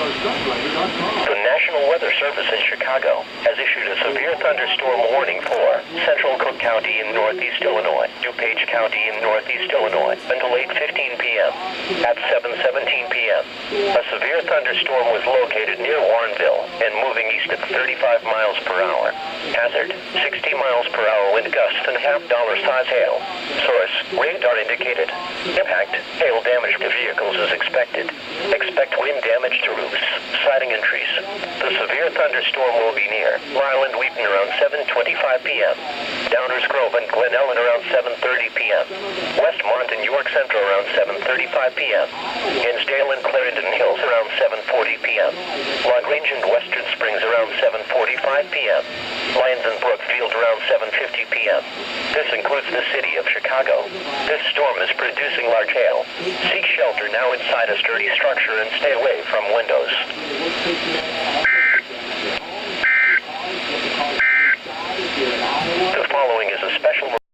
The National Weather Service in Chicago has issued a severe thunderstorm warning for Central Cook County in northeast Illinois, DuPage County in northeast Illinois, until 8:15 p.m. At 7:17 p.m., a severe thunderstorm was located near Warrenville and moving east at 35 miles per hour. Hazard, 60 miles per hour wind gusts and half-dollar size hail. Source, radar indicated. Impact, hail damage to vehicles is expected. Expect wind damage to roofs, siding and trees. The severe thunderstorm will be near Lyle and Wheaton around 7:25 p.m. Downers Grove and Glen Ellen around 7:30 p.m. Westmont and York Central around 7:35 p.m. Hinsdale and Clarendon Hills around 7:40 p.m. LaGrange and Western Springs around 7:45 p.m. Lyons and Brookfield around 7:50 p.m. This includes the city of Chicago. This storm is producing large hail. Seek shelter now inside a sturdy structure and stay away from windows.